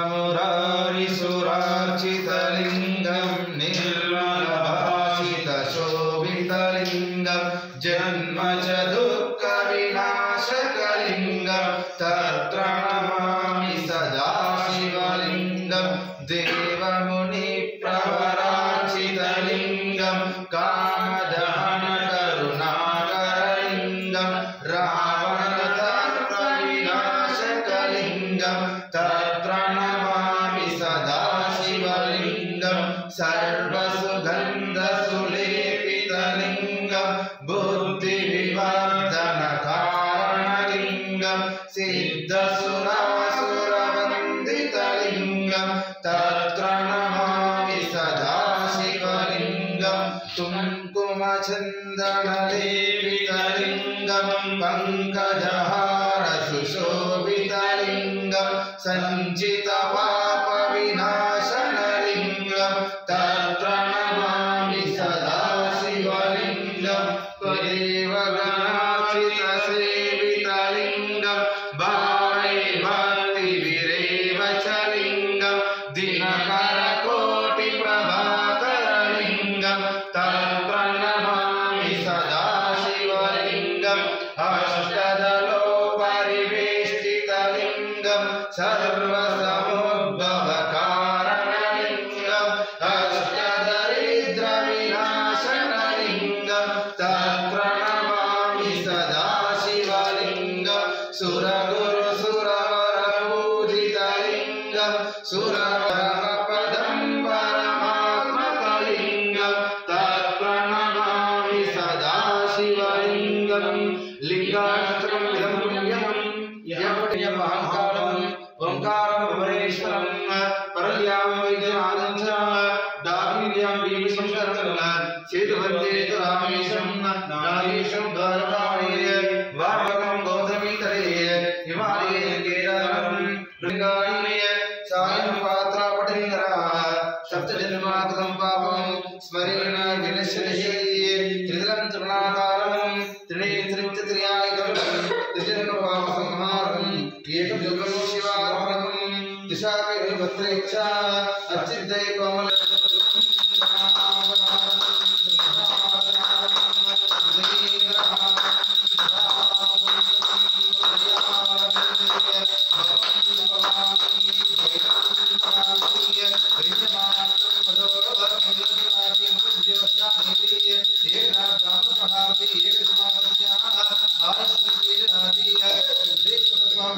मुरारिसुरार्चितलिङ्गं निर्मलभासितशोभितलिङ्गं जन्मज दुःखविनाशकलिङ्गं तत्र नमामि सदा शिवलिङ्गं देवमुनिप्रवरार्चितलिङ्गं कामदहनकरुणाकरलिङ्गं रावणतर्कविनाशकलिङ्गं तत्र नमामि सदा शिवलिङ्गं सर्वसुगन्धसुलेपितलिङ्गं बुद्धिविवर्धनकारणलिङ्गं सिद्धसुरासुरवन्दितलिङ्गं तत्र नमामि सदा शिवलिङ्गं कुङ्कुमचन्दनलेपितलिङ्गं पङ्कजहारसुशोभितलिङ्गं सञ्चितपापविनाशनलिङ्गं तत्र नमामि सदा शिवलिङ्गं देवगणार्चितसेवितलिङ्गं भावै भक्तिविरेव च लिङ्गं दिनकरकोटिप्रभाकरलिङ्गं तत्र नमामि सदा शिवलिङ्गम् अष्टदलोपरिवेष्टितलिङ्गं सर्वसमुद्भवकारणलिङ्गम् अष्टदरिद्रविनाशनलिङ्गं तत्र नमामि सदा शिवलिङ्गं सुरगुरुसुरवरपूजितलिङ्गं सुरवरपदं परमात्मकलिङ्गं तत्र नमामि सदा शिवलिङ्गं लिङ्गाष्टकं इदं पुण्यं यमहङ्कारम् ओंकारं भुवनेश्वरं परल्यां वैद्यनाथं च दार्ढ्यं विश्वशरणं चेतुवन्दे रामेशं नागेशं द्वारकामये वामकं गौतमीतले हिमालये केदारं लिङ्गाणि सायं पात्रापटिन्द्रा सप्तजन्माकृतं पापं स्मरेण विनश्यति त्रिदलं त्रिगुणाकारं त्रिनेत्रं च त्रियायुधं त्रिजन्मपापसंहारम् एकं जुगं शिवार्पणं दिशाभिभद्रेच्छा अर्चितये कोमल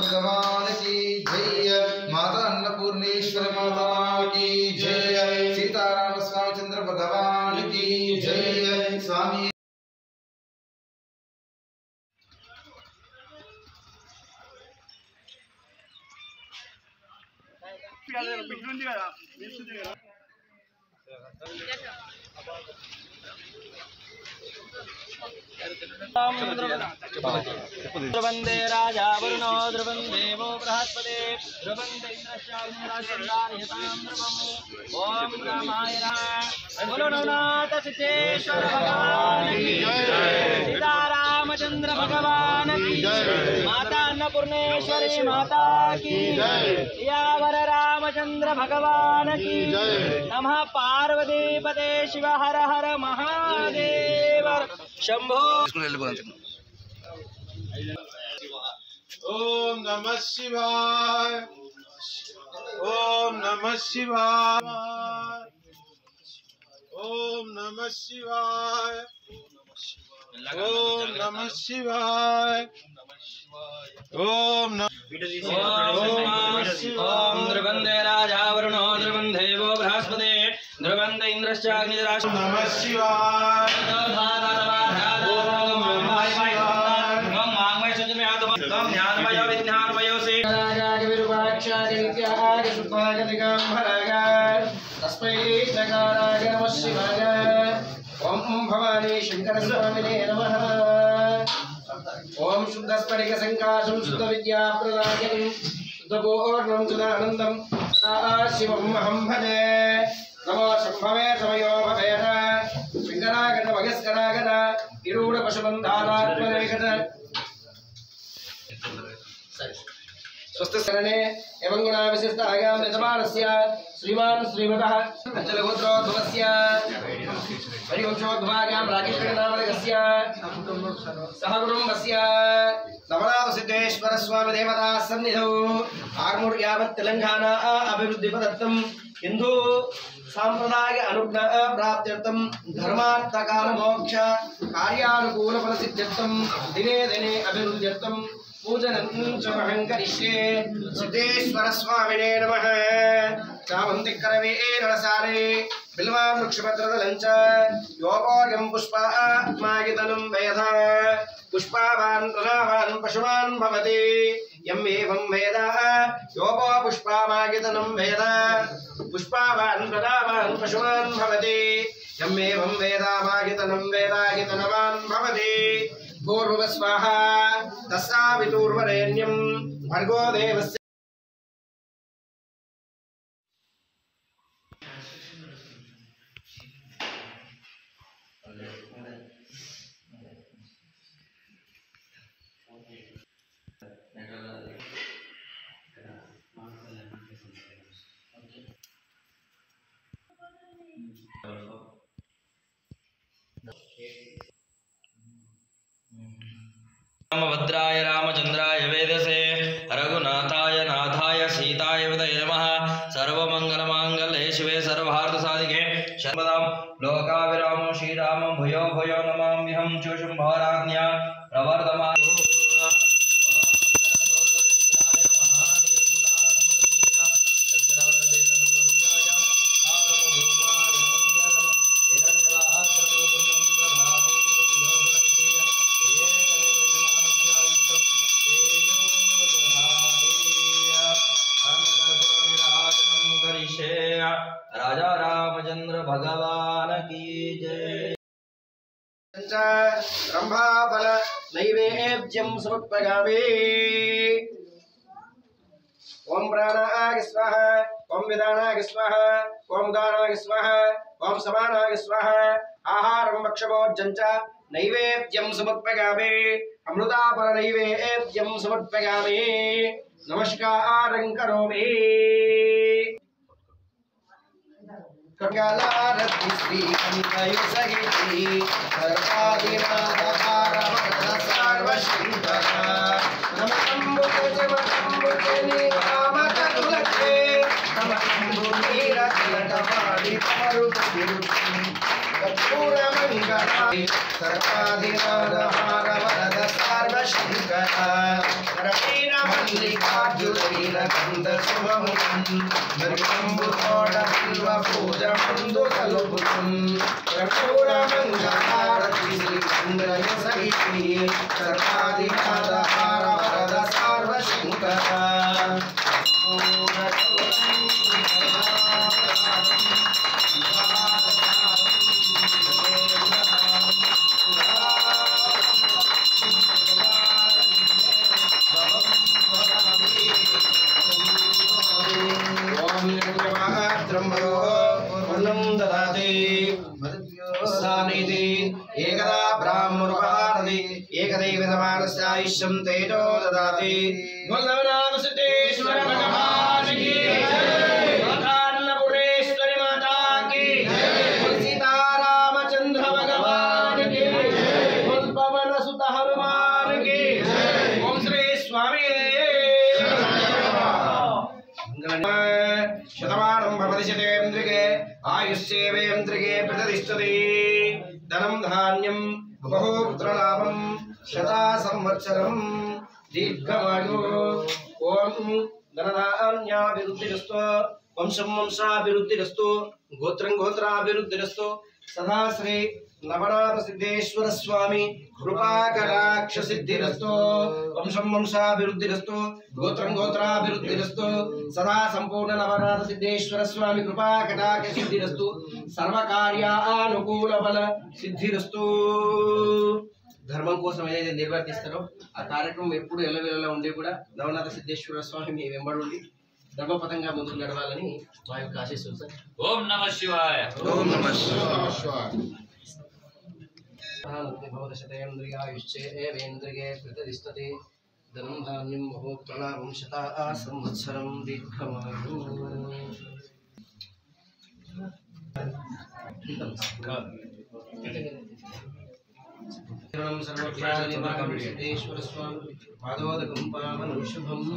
भगवान की जय। माता अन्नपूर्णेश्वर माता की जय। सीताराम स्वामी चंद्र भगवान की जय। स्वामी ध्रुवंदे राजा वरुणो ध्रुवंदेवो बृहस्पते ध्रुवंदे इंद्रश्चाग्निराशंदार्यतां ध्रुवम् ओम रामाय बोलो नवनाथ सिद्धेश्वर भगवान की जय। सीतारामचंद्र भगवान की जय। माता अन्नपूर्णेश्वरी माता की जय। सियावर रामचंद्र भगवान की जय। नमः पार्वती पते शिव हर हर महादेव शंभो। ओम नमः शिवाय। ओम नमः शिवाय। ओम नमः शिवाय। ओम नमः शिवाय। ओम ध्रुवंदे राजा वरुणो ध्रुवंदेवो बृहस्पते ध्रुवंदे इंद्रश्चाग्निराशं नमः शिवाय। तस्मै नकाराय नमः शिवाय। ओम भवानी शंकर स्वामिने नमः। ओम शुद्धस्फटिक संकाशं शुद्ध विद्या प्रदायकं शुद्धपूर्णं सुदानन्दं सदाशिवं अहं भजे। नमो शम्भवे समयो भवेन शंकरागण भगस्करागण निरूढ पशुबन्धानात्मनेकट स्वस्थ शरणे एवं गुणा विशिष्ट आगाम यजमानस्य श्रीमान श्रीमतः अंचलगोत्रोद्भवस्य परिवंशोद्भवागाम राकेशनामकस्य सह कुटुंबस्य नवनाथसिद्धेश्वर स्वामी देवता सन्निधौ आर्मूर यावत् तेलंगाना अभिवृद्धि पदर्थम हिंदू सांप्रदाय अनुज्ञा प्राप्त्यर्थम धर्मार्थ काल मोक्ष कार्यानुकूल फल सिद्ध्यर्थम दिने दिने अभिवृद्ध्यर्थम पूजनं च महं करिष्ये सिद्धेश्वर स्वामिने नमः चावन्तिकरवे रसारे बिल्वां वृक्षपत्रदलं च योगोर्यं पुष्पात्मागितनं वेद पुष्पावान् प्रजावान् पशुवान् भवति यम् एवं वेद योगो पुष्पामागितनं वेद पुष्पावान् प्रजावान् पशुवान् भवति यम् एवं वेदामागितनं वेदागितनवान् भवति पूर्वस्वाहा तस्सावितुर्वरेण्यं भर्गो देवस्य रामभद्राय रामचंद्राय वेदसे रघुनाथाय नाथाय सीताय विदये नमः सर्वमंगलमांगल्ये शिवे सर्वार्थसाधिके सर्वदा लोकाभिरामो श्रीराम भूयो भूयो नमाम्यहं चुशुंभराज्ञा प्रवर्धमानो राजा रामचंद्र भगवान की जय। रंभाफल नैवेद्यं समर्पयामि। ओम प्राणाय स्वाहा, ओम विदानाय स्वाहा, ओम गानाय स्वाहा, ओम समानाय स्वाहा। आहारं भक्षभोज्यं च नैवेद्यं समर्पयामि। अमृताफल नैवेद्यं समर्पयामि। नमस्कारं करोमि। कङ्गालारति श्रीकण्ठयुसहिति सर्वादिनाथहारवरद सर्वशङ्कर नमकम्बुजमकम्बुजनि वामकतुलके नमकम्बुनीरतिलकपाडितमरुपतिरुक्ति कर्पूरमङ्गलाय सर्वादिनाथहारवरद सर्वशङ्कर रवीरमल्लिकार्जुनीलकन्दशुभमुखं निर्गम्बुतोडबिल्वपूजमन्दु कल्पुतं कर्पूरमङ्गलारति श्रीचन्द्रयसहिति सर्वादिनाथहारवरद सर्वशङ्कर एकदा ब्राह्मणोपहारति एकदैवतमानस्यायुष्यं तेजो ददाति। वल्लभनाथ सिद्धेश्वर भगवान की जय। माता अन्नपूर्णेश्वरी माता की जय। सीतारामचंद्र भगवान की जय। पवन सुत हनुमान की जय। ओम श्री स्वामी शतमानं भवति शतेन्द्रिये आयुष्येवेन्द्रिये प्रतिष्ठति। धनं धान्यं बहुपुत्रलाभं शता संवत्सरं दीर्घमायु। ओम धनधान्याभिवृद्धिरस्तु वंशं वंशाभिवृद्धिरस्तु गोत्रं गोत्राभिवृद्धिरस्तु। सदा श्री नवनाथ सिद्धेश्वर स्वामी कृपा कटाक्ष सिद्धिरस्तु। वंशं वंशाभिवृद्धिरस्तु गोत्रं गोत्राभिवृद्धिरस्तु। सदा संपूर्ण नवनाथ सिद्धेश्वर स्वामी कृपा कटाक्ष सिद्धिरस्तु। सर्वकार्यानुकूल फल सिद्धिरस्तु। ధర్మం కోసం ఏదైతే నిర్వర్తిస్తారో ఆ కార్యక్రమం ఎప్పుడు ఎల్లవేళలా ఉండి కూడా నవనాథ సిద్ధేశ్వర స్వామి మీ వెంబడి ఉండి ధర్మపథంగా ముందుకు నడవాలని మా యొక్క ఆశీస్సులు సార్. ఓం నమః శివాయ. ఓం నమః శివాయ. भवदशतेन्द्रियायुश्चेवेन्द्रिये प्रतिष्ठति। धनं धान्यं महोत्तलाभं शता संवत्सरं दीर्घमायु सर्वज्ञानिवागीश्वर स्वामी पादोदकं पावनं शुभम्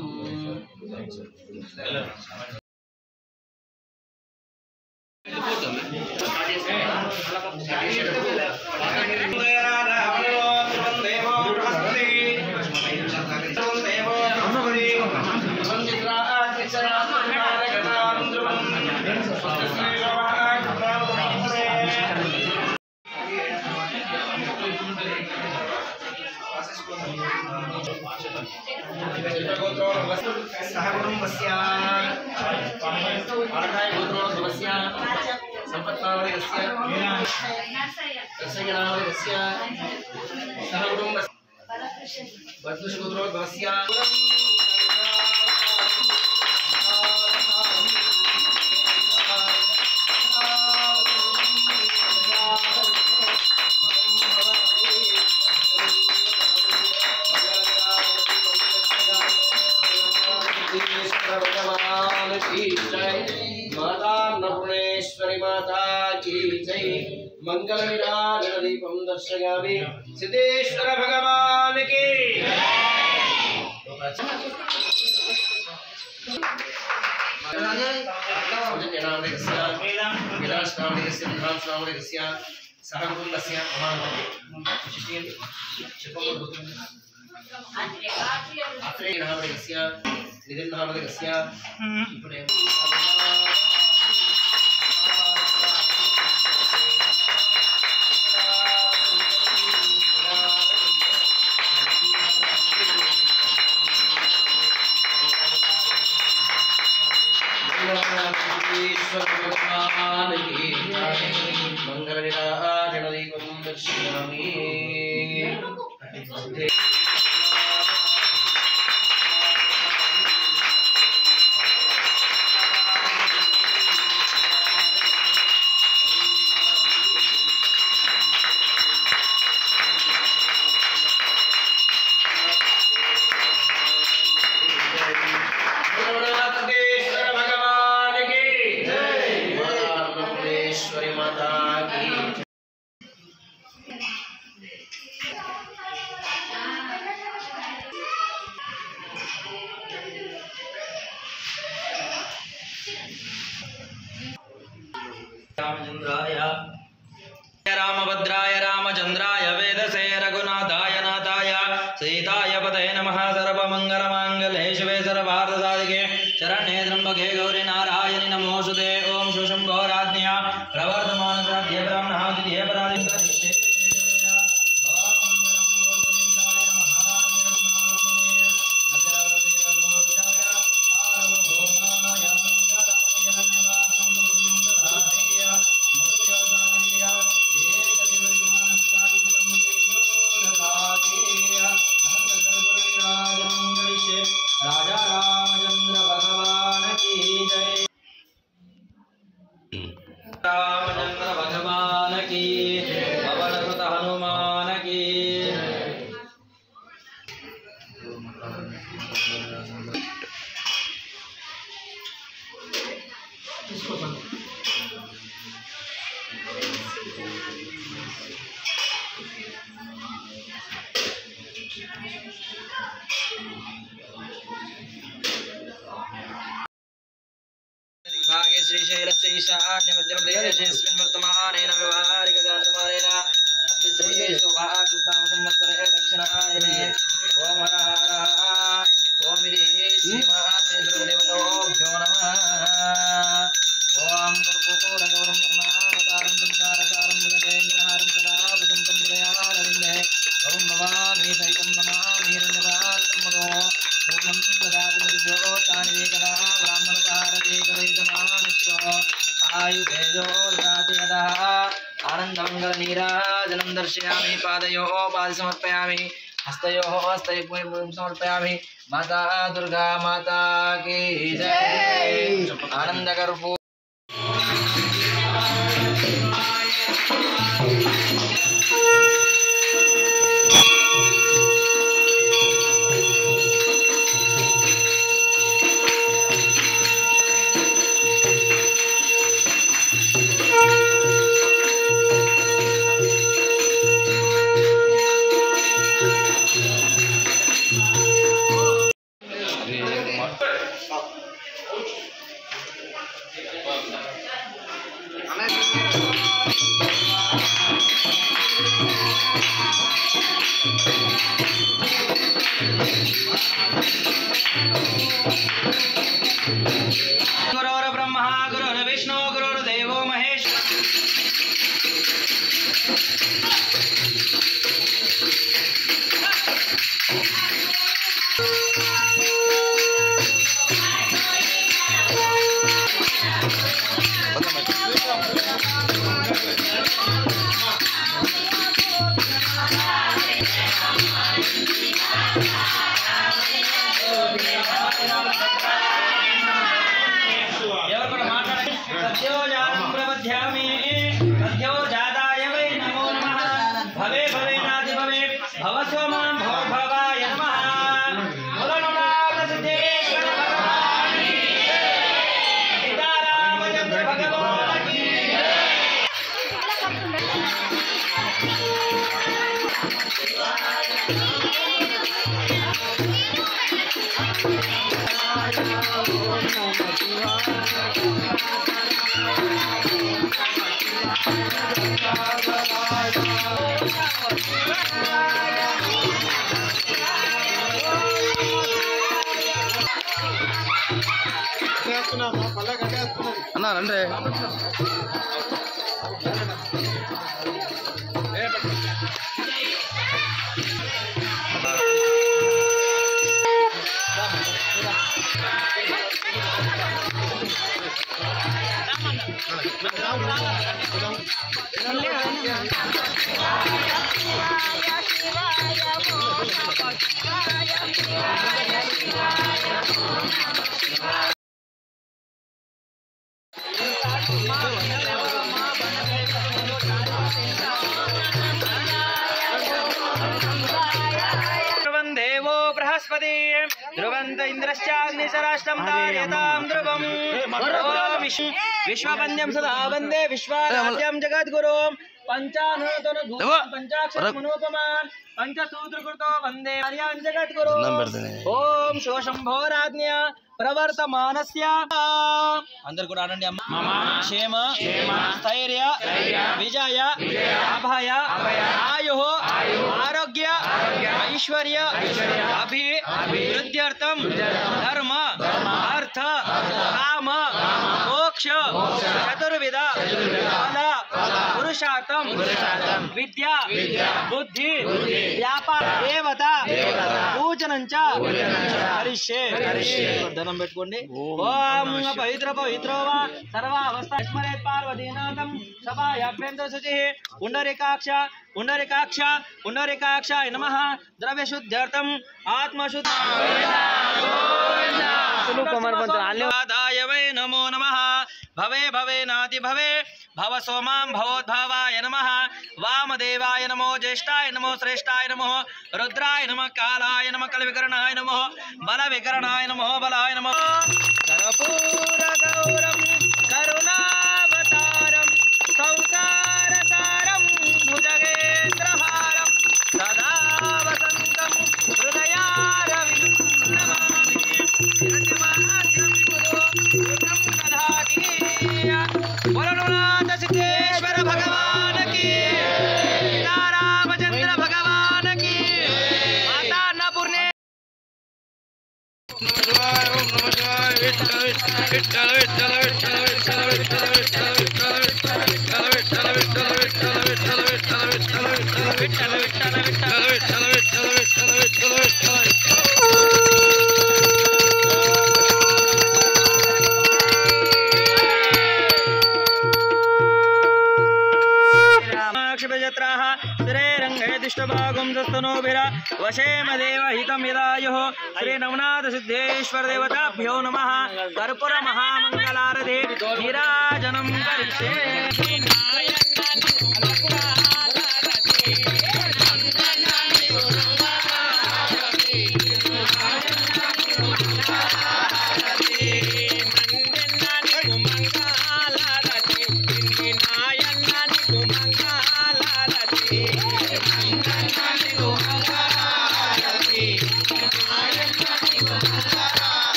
मंगल विराज दीपम दर्शयामि सिद्धेश्वर भगवान की मंगल विराज दीपम दर्शयामि रामभद्राय रामचंद्राय वेदसे रघुनाथाय नाथाय सीताय पतये नमः सर्वमंगलमांगल्ये शिवे सर्वार्थसाधिके शरण्ये त्र्यंबके गौरी नारायणि नमोऽस्तुते ओम शम्भो राज्ञा प्रवर्तमानराध्ये ब्राह्मणः द्वितीये पराधिकरिष्टे रामचंद्र भगवान की पवन सुत हनुमान की भागे श्रीशैलस्य ईशान्य मध्यप्रदेशेऽस्मिन् वर्तमानेन व्यवहारिकचातुर्मारेण श्री शोभाकृतां संवत्सरे दक्षिणायने ओम हर हर ओम श्रीमहात्मे दुर्गदेवताभ्यो नमः ओम गुरुकुलगौरं कर्णावतारं संसारसारं भुजगेन्द्रहारं सदा वसन्तं हृदयारविन्दे ओम भवानी सहितं नमामि हिरण्यपात्रं मदो पूर्णं ददाति मतिभ्यो तानि एकदा ब्राह्मणोपहारते कलयुगमानस्व आयुधेजो ददाति यदा आनन्दमङ्गलनीराजनं दर्शयामि पादयोः पादसमर्पयामि हस्तयोः हस्तयोः समर्पयामि माता दुर्गा माता की जय आनन्दकर्पूर गुरुर्ब्रह्मा गुरुर्विष्णु गुरुर्देवो महेश्वर అన్నా రండి देवो बृहस्पति ध्रुवंत इंद्रश्चाग्निशराष्ट्रं धारयतां ध्रुवम् विश्ववन्द्यं सदा वन्दे विश्वाराध्यं जगद्गुरुं पंचानूतन पंचाक्षरमनोपमान् पंचसूत्रकृतो वन्दे आर्यान् जगद्गुरुं ओम शिवशंभोराज्ञ प्रवर्तमानस्य अंदर को आनंदी अम्मा क्षेम स्थैर्य विजय अभय आयु आरोग्य ऐश्वर्य अभिवृद्ध्यर्थं धर्म अर्थ काम मोक्ष चतुर्विध फल पुरुषार्थं विद्या बुद्धि व्यापार देवता पूजनं च करिष्ये धनं పెట్టుకోండి ఓం పవిత్ర పవిత్రో వా సర్వావస్థా స్మరేత్ పార్వతీనాథం సభాయాభ్యంతర శుచిః పుండరీకాక్షాయ నమః ద్రవ్యశుద్ధ్యర్థం ఆత్మశుద్ధాయ వై నమో నమః భవే భవే నాతి భవే భవ సోమాం భవోద్భవాయ నమః వామదేవాయ నమో జ్యేష్ఠాయ నమో శ్రేష్ఠాయ నమో రుద్రాయ నమః కాలాయ నమః కలవికరణాయ నమః బలవికరణాయ నమః బలాయ నమః కర్పూరగౌరం కరుణావతారం సంసారసారం భుజగేంద్రహారం సదా వసంతం హృదయారవిందం నమామి హిరణ్యమార్గం విపులో దధాతి వరుణనాథ సిద్ధేశ్వర భగవాన్ की రామచంద్ర భగవాన్ की మాతా అన్నపూర్ణే वशेमदेव हितं यदायुः श्री नवनाथ सिद्धेश्वर देवताभ्यो नमः कर्पूर महामंगलारते नीराजनं करिष्ये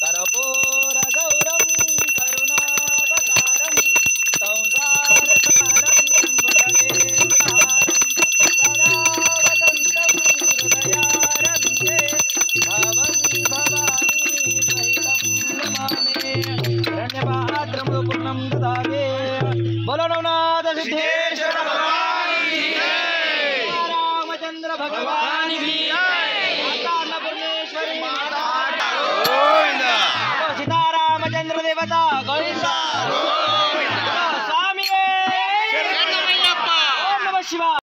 కర్పూర గౌరం దేవత గోవింద స్వామి ఓం నమః శివాయ.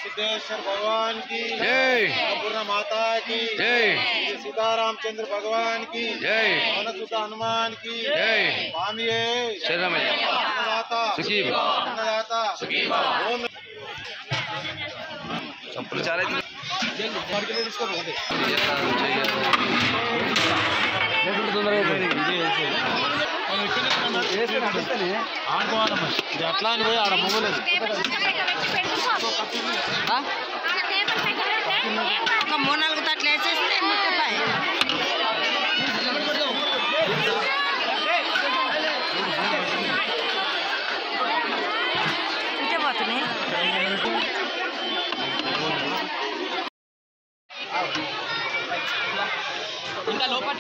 सिद्धेश्वर भगवान की जय, अन्नपूर्णा माता की जय, सीतारामचंद्र भगवान की जय, वनसुत हनुमान की जय, स्वामी शरणमయ్య अन्नदाता सुखी भव, अन्नदाता सुखी भव. ओम చప్పులు చాలా అట్లా అని పోయి ఆడ మొగలేదు ఒక 3-4 తట్లు వేసేస్తే ముట్టపాయి పోతున్నాయి. ఇంకా లోపల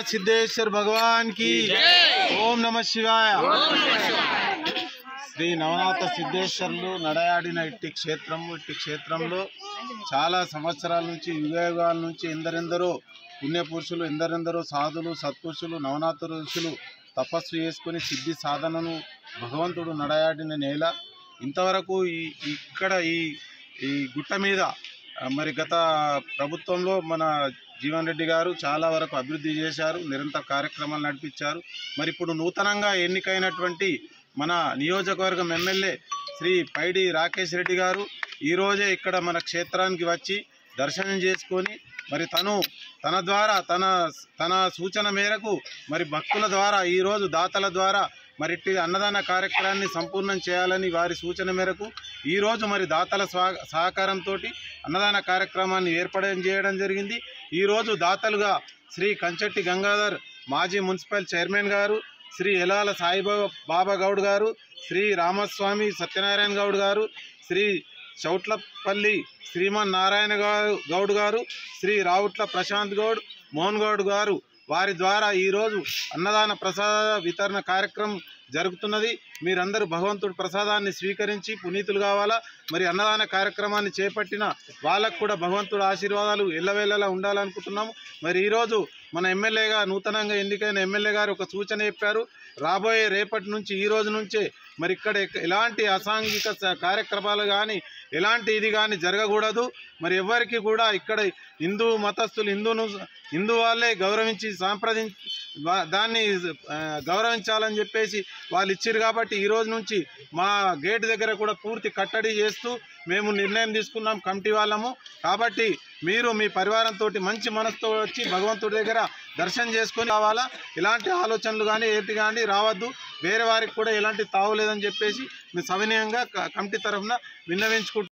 सिद्धेश्वर भगवान की जय. ओम नमः शिवाय. శ్రీ నవనాథ సిద్ధేశ్వరులు నడయాడిన ఇట్టి క్షేత్రంలో చాలా సంవత్సరాల నుంచి యుగాల నుంచి ఎందరెందరో పుణ్యపురుషులు ఎందరెందరో సాధులు సత్పురుషులు నవనాథ ఋషులు తపస్సు చేసుకుని సిద్ధి సాధనను భగవంతుడు నడయాడిన నేల. ఇంతవరకు ఇక్కడ ఈ గుట్ట మీద మరి గత ప్రభుత్వంలో మన జీవన్ రెడ్డి గారు చాలా వరకు అభివృద్ధి చేశారు, నిరంతర కార్యక్రమాలు నడిపించారు. మరి ఇప్పుడు నూతనంగా ఎన్నికైనటువంటి మన నియోజకవర్గం ఎమ్మెల్యే శ్రీ పైడి రాకేష్ రెడ్డి గారు ఈరోజే ఇక్కడ మన క్షేత్రానికి వచ్చి దర్శనం చేసుకొని మరి తన ద్వారా తన సూచన మేరకు మరి భక్తుల ద్వారా ఈరోజు దాతల ద్వారా మరి ఇట్టి అన్నదాన కార్యక్రమాన్ని సంపూర్ణం చేయాలని వారి సూచన మేరకు ఈరోజు మరి దాతల సహకారంతో అన్నదాన కార్యక్రమాన్ని ఏర్పాటు చేయడం జరిగింది. ఈరోజు దాతలుగా శ్రీ కంచెట్టి గంగాధర్ మాజీ మున్సిపల్ చైర్మన్ గారు, శ్రీ ఎలాల సాయిబాబా గౌడ్ గారు, శ్రీ రామస్వామి సత్యనారాయణ గౌడ్ గారు, శ్రీ చౌట్లపల్లి శ్రీమన్ నారాయణ గౌడ్ గారు, శ్రీ రావుట్ల ప్రశాంత్ గౌడ్, మోహన్ గౌడ్ గారు వారి ద్వారా ఈరోజు అన్నదాన ప్రసాద వితరణ కార్యక్రమం జరుగుతున్నది. మీరందరూ భగవంతుడి ప్రసాదాన్ని స్వీకరించి పునీతులు కావాలా. మరి అన్నదాన కార్యక్రమాన్ని చేపట్టిన వాళ్ళకు కూడా భగవంతుడి ఆశీర్వాదాలు ఎల్లవేళలా ఉండాలనుకుంటున్నాము. మరి ఈరోజు మన ఎమ్మెల్యేగా నూతనంగా ఎన్నికైన ఎమ్మెల్యే గారు ఒక సూచన చెప్పారు. రాబోయే రేపటి నుంచి ఈ రోజు నుంచే మరి ఇక్కడ ఎలాంటి అసాంఘిక కార్యక్రమాలు కానీ ఎలాంటి ఇది కానీ జరగకూడదు. మరి ఎవరికి కూడా ఇక్కడ హిందూ మతస్థులు హిందూ వాళ్ళే గౌరవించి దాన్ని గౌరవించాలని చెప్పేసి వాళ్ళు ఇచ్చారు. కాబట్టి ఈ రోజు నుంచి మా గేట్ దగ్గర కూడా పూర్తి కట్టడి చేస్తూ మేము నిర్ణయం తీసుకున్నాం కమిటీ వాళ్ళము. కాబట్టి మీరు మీ పరివారంతో మంచి మనసుతో వచ్చి భగవంతుడి దగ్గర దర్శనం చేసుకొని రావాలా. ఇలాంటి ఆలోచనలు కానీ ఏంటి కానీ రావద్దు. వేరే వారికి కూడా ఎలాంటి తావు లేదని చెప్పేసి మీ సవినయంగా కమిటీ తరఫున విన్నవించుకుంటున్నాం.